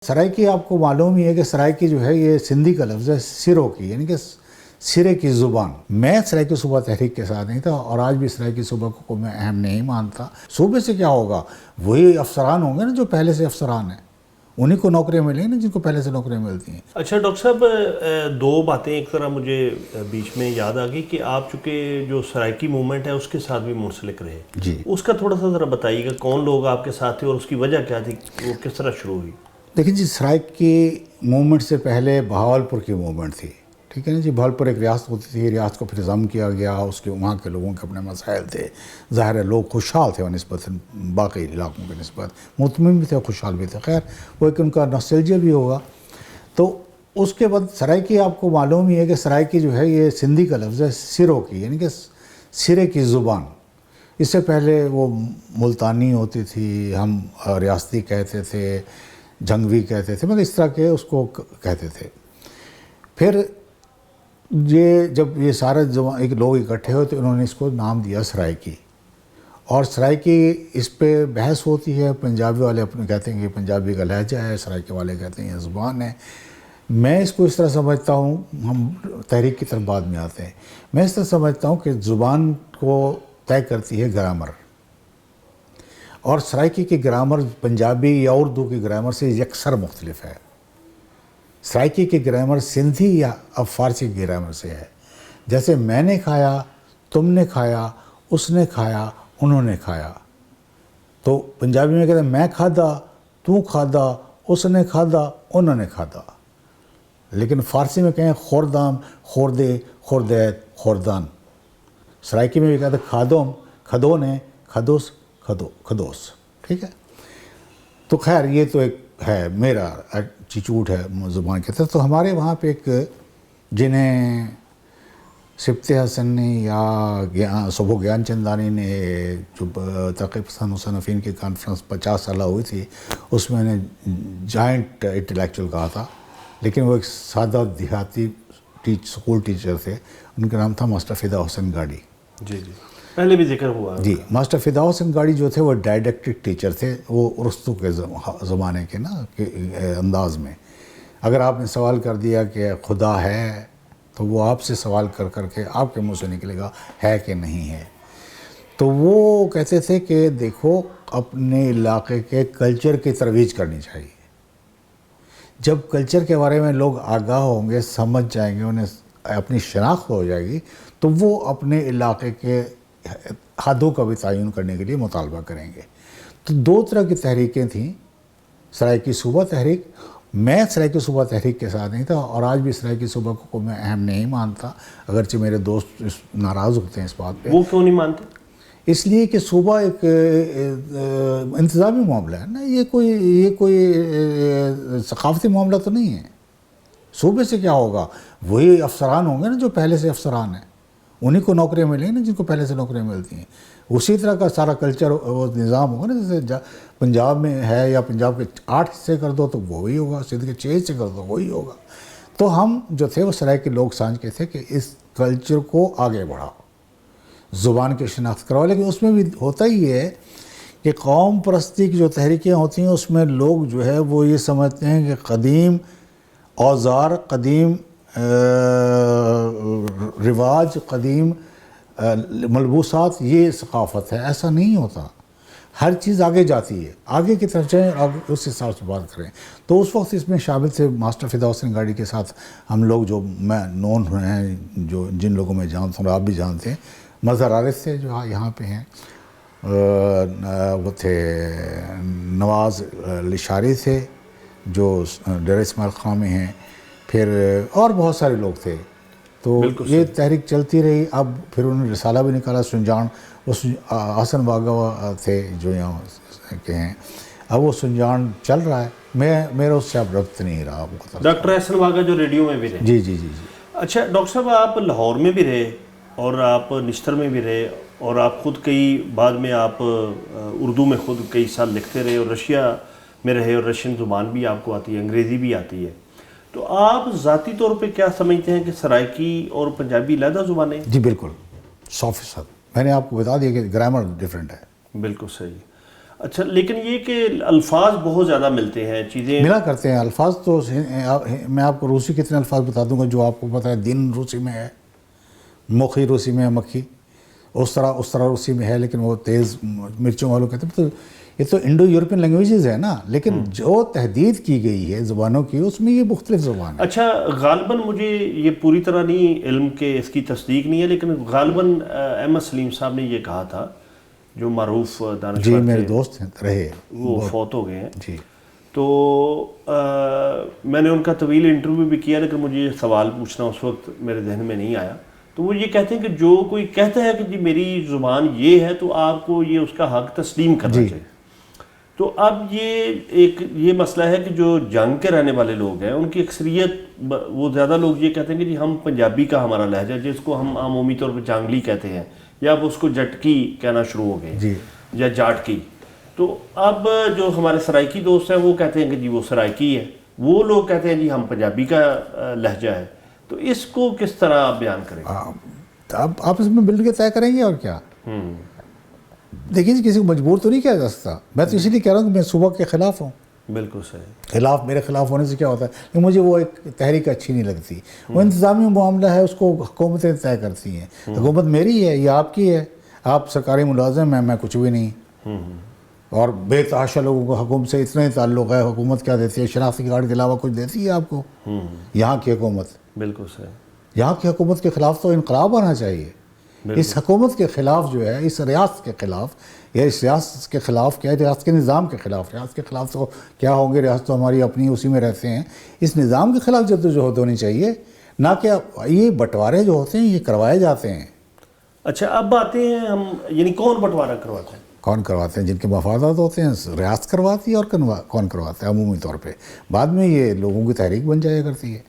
سرائکی آپ کو معلوم ہی ہے کہ سرائکی جو ہے یہ سندھی کا لفظ ہے سروں کی، یعنی کہ سرے کی زبان۔ میں سرائکی صوبہ تحریک کے ساتھ نہیں تھا اور آج بھی سرائکی صوبہ کو میں اہم نہیں مانتا۔ صوبے سے کیا ہوگا؟ وہی افسران ہوں گے نا جو پہلے سے افسران ہیں، انہی کو نوکریاں ملیں نا جن کو پہلے سے نوکریاں ملتی ہیں۔ اچھا ڈاکٹر صاحب، دو باتیں ایک طرح مجھے بیچ میں یاد آ گئی کہ آپ چونکہ جو سرائکی موومنٹ ہے اس کے ساتھ بھی منسلک رہے، جی اس کا تھوڑا سا ذرا بتائیے گا، کون لوگ آپ کے ساتھ تھے اور اس کی وجہ کیا تھی، وہ کس طرح شروع ہوئی؟ دیکھیں جی، سرائکی موومنٹ سے پہلے بہاولپور کی موومنٹ تھی، ٹھیک ہے نا جی۔ بہاولپور ایک ریاست ہوتی تھی، ریاست کو پھر ضم کیا گیا، اس کے وہاں کے لوگوں کے اپنے مسائل تھے، ظاہر ہے لوگ خوشحال تھے نسبت باقی علاقوں کے نسبت، مطمئن بھی تھے، خوشحال بھی تھے، خیر وہ ایک ان کا نوسٹیلجیا بھی ہوگا۔ تو اس کے بعد سرائکی آپ کو معلوم ہی ہے کہ سرائکی جو ہے یہ سندھی کا لفظ ہے سروں کی، یعنی کہ سرے کی زبان۔ اس سے پہلے وہ ملتانی ہوتی تھی، ہم ریاستی کہتے تھے، جنگوی کہتے تھے، مطلب اس طرح کے اس کو کہتے تھے۔ پھر یہ جب یہ سارے ایک لوگ اکٹھے ہوئے تو انہوں نے اس کو نام دیا سرائکی، اور سرائکی اس پہ بحث ہوتی ہے۔ پنجابی والے اپنے کہتے ہیں کہ پنجابی کا لہجہ ہے، سرائکی والے کہتے ہیں یہ زبان ہے۔ میں اس کو اس طرح سمجھتا ہوں، ہم تحریک کی طرف بعد میں آتے ہیں، میں اس طرح سمجھتا ہوں کہ زبان کو طے کرتی ہے گرامر، اور سرائکی کی گرامر پنجابی یا اردو کی گرامر سے یکسر مختلف ہے۔ سرائکی کی گرامر سندھی یا اب فارسی کی گرامر سے ہے۔ جیسے میں نے کھایا، تم نے کھایا، اس نے کھایا، انہوں نے کھایا، تو پنجابی میں کہتے ہیں میں کھادا، تو کھادا، اس نے کھادا، انہوں نے کھادا۔ لیکن فارسی میں کہیں خوردام، خوردے، خوردیت، خوردان۔ سرائکی میں بھی کہتے ہیں کھادوم، کھدونے، کھدوس، کھدوس، ٹھیک ہے۔ تو خیر یہ تو ایک ہے میرا ایٹیچیوڈ ہے زبان کے طرف۔ تو ہمارے وہاں پہ ایک جنہیں سبط حسن نے یا صبح گیان چندانی نے جو ترقی پسند مصنفین کی کانفرنس 50 سالہ ہوئی تھی، اس میں انہیں جائنٹ انٹلیکچوئل کہا تھا، لیکن وہ ایک سادہ دیہاتی اسکول ٹیچر تھے، ان کا نام تھا ماسٹر فدا حسین گاڑی۔ جی جی، پہلے بھی ذکر ہوا جی، ماسٹر فدا حسین گاڑی جو تھے وہ ڈائڈکٹک ٹیچر تھے، وہ ارسطو کے زمانے کے انداز میں۔ اگر آپ نے سوال کر دیا کہ خدا ہے تو وہ آپ سے سوال کر کر کے آپ کے منہ سے نکلے گا ہے کہ نہیں ہے۔ تو وہ کہتے تھے کہ دیکھو اپنے علاقے کے کلچر کی ترویج کرنی چاہیے۔ جب کلچر کے بارے میں لوگ آگاہ ہوں گے، سمجھ جائیں گے، انہیں اپنی شناخت ہو جائے گی، تو وہ اپنے علاقے کے حدوں کا بھی تعین کرنے کے لیے مطالبہ کریں گے۔ تو دو طرح کی تحریکیں تھیں، سرائکی صوبہ تحریک۔ میں سرائکی صوبہ تحریک کے ساتھ نہیں تھا اور آج بھی سرائکی صوبہ کو میں اہم نہیں مانتا، اگرچہ میرے دوست ناراض ہوتے ہیں اس بات پہ۔ وہ کیوں نہیں مانتے؟ اس لیے کہ صوبہ ایک انتظامی معاملہ ہے نا، یہ کوئی ثقافتی معاملہ تو نہیں ہے۔ صوبے سے کیا ہوگا؟ وہی افسران ہوں گے نا جو پہلے سے افسران ہیں، انہی کو نوکریاں ملیں نا جن کو پہلے سے نوکریاں ملتی ہیں۔ اسی طرح کا سارا کلچر وہ نظام ہوگا نا، جیسے پنجاب میں ہے، یا پنجاب کے 8 حصے کر دو تو وہی ہوگا، سندھ کے 6 حصے کر دو وہی ہوگا۔ تو ہم جو تھے وہ سرائکی لوگ سمجھتے تھے کہ اس کلچر کو آگے بڑھاؤ، زبان کی شناخت کرواؤ، لیکن اس میں بھی ہوتا ہی ہے کہ قوم پرستی کی جو تحریکیں ہوتی ہیں اس میں لوگ جو ہے وہ یہ سمجھتے ہیں کہ قدیم اوزار، قدیم رواج، قدیم ملبوسات یہ ثقافت ہے۔ ایسا نہیں ہوتا، ہر چیز آگے جاتی ہے، آگے کی طرف جائیں، آگے اس حساب سے بات کریں۔ تو اس وقت اس میں شامل تھے ماسٹر فدا حسین گاڑی کے ساتھ ہم لوگ جو میں نون ہوئے ہیں، جو جن لوگوں میں جانتا ہوں، آپ بھی جانتے ہیں، مظہر عارف تھے جو یہاں پہ ہیں، وہ تھے نواز لشاری تھے جو ڈیرہ اسماعیل خاں میں ہیں، پھر اور بہت سارے لوگ تھے۔ تو یہ تحریک چلتی رہی۔ اب پھر انہوں نے رسالہ بھی نکالا، سنجان، اس حسن باغا تھے جو یہاں کے ہیں، اب وہ سنجان چل رہا ہے، میرا اس سے اب ربط نہیں رہا۔ ڈاکٹر احسن باغا جو ریڈیو میں بھی رہے۔ جی جی جی جی۔ اچھا ڈاکٹر صاحب، آپ لاہور میں بھی رہے اور آپ نشتر میں بھی رہے، اور آپ خود بعد میں آپ اردو میں خود کئی سال لکھتے رہے، اور رشیا میں رہے، اور رشین زبان بھی آپ کو آتی ہے، انگریزی بھی آتی ہے۔ تو آپ ذاتی طور پہ کیا سمجھتے ہیں کہ سرائکی اور پنجابی علیحدہ زبانیں؟ جی بالکل، 100%۔ میں نے آپ کو بتا دیا کہ گرامر ڈیفرنٹ ہے۔ بالکل صحیح۔ اچھا، لیکن یہ کہ الفاظ بہت زیادہ ملتے ہیں، چیزیں ملا کرتے ہیں الفاظ. تو میں آپ کو روسی کتنے الفاظ بتا دوں گا جو آپ کو پتہ ہے. دن روسی میں ہے، مکھی روسی میں ہے، مکھی اس طرح روسی میں ہے، لیکن وہ تیز مرچوں والوں کہتے ہیں. تو یہ تو انڈو یورپین لینگویجز ہے نا، لیکن جو تحدید کی گئی ہے زبانوں کی اس میں یہ مختلف زبان ہے. اچھا، غالباً مجھے یہ پوری طرح نہیں علم کے اس کی تصدیق نہیں ہے، لیکن غالباً احمد سلیم صاحب نے یہ کہا تھا، جو معروف جی دانشور میرے تھے، دوست ہیں رہے، وہ فوت ہو گئے ہیں. جی تو میں نے ان کا طویل انٹرویو بھی کیا، لیکن مجھے یہ سوال پوچھنا اس وقت میرے ذہن میں نہیں آیا. تو وہ یہ کہتے ہیں کہ جو کوئی کہتا ہے کہ جی میری زبان یہ ہے تو آپ کو یہ اس کا حق تسلیم کرنا چاہیے. تو اب یہ مسئلہ ہے کہ جو جنگ کے رہنے والے لوگ ہیں ان کی اکثریت، وہ زیادہ لوگ یہ کہتے ہیں کہ جی ہم پنجابی کا ہمارا لہجہ، جس کو ہم عمومی طور پہ جانگلی کہتے ہیں، یا اب اس کو جٹکی کہنا شروع ہو گئے جی یا جاٹکی. تو اب جو ہمارے سرائکی دوست ہیں وہ کہتے ہیں کہ جی وہ سرائکی ہے، وہ لوگ کہتے ہیں جی ہم پنجابی کا لہجہ ہے. تو اس کو کس طرح آپ بیان کریں گے؟ اب آپ اس میں مل کے طے کریں گے اور کیا. دیکھیے کسی کو مجبور تو نہیں کیا جا سکتا. میں تو اسی لیے کہہ رہا ہوں کہ میں صوبہ کے خلاف ہوں. بالکل صحیح. میرے خلاف ہونے سے کیا ہوتا ہے کہ مجھے وہ ایک تحریک اچھی نہیں لگتی. وہ انتظامی معاملہ ہے، اس کو حکومتیں طے کرتی ہیں. حکومت میری ہے یا آپ کی ہے، آپ سرکاری ملازم ہیں، میں کچھ بھی نہیں. اور بے تحاشا لوگوں کو حکومت سے اتنا ہی تعلق ہے. حکومت کیا دیتی ہے؟ شناختی کارڈ کے علاوہ کچھ دیتی ہے آپ کو؟ یہاں کی حکومت، بالکل صحیح. یہاں کی حکومت کے خلاف تو انقلاب آنا چاہیے. اس حکومت کے خلاف جو ہے، اس ریاست کے خلاف، یا اس ریاست کے خلاف کیا ہے، ریاست کے نظام کے خلاف. ریاست کے خلاف تو کیا ہوں گے، ریاست تو ہماری اپنی اسی میں رہتے ہیں. اس نظام کے خلاف جدوجہد ہونی چاہیے، نہ کہ یہ بٹوارے جو ہوتے ہیں یہ کروائے جاتے ہیں. اچھا، اب آتے ہیں ہم، یعنی کون بٹوارہ کرواتے ہیں؟ کون کرواتے ہیں؟ جن کے مفادات ہوتے ہیں. ریاست کرواتی ہے. اور کون کرواتا ہے عمومی طور پہ؟ بعد میں یہ لوگوں کی تحریک بن جایا کرتی ہے.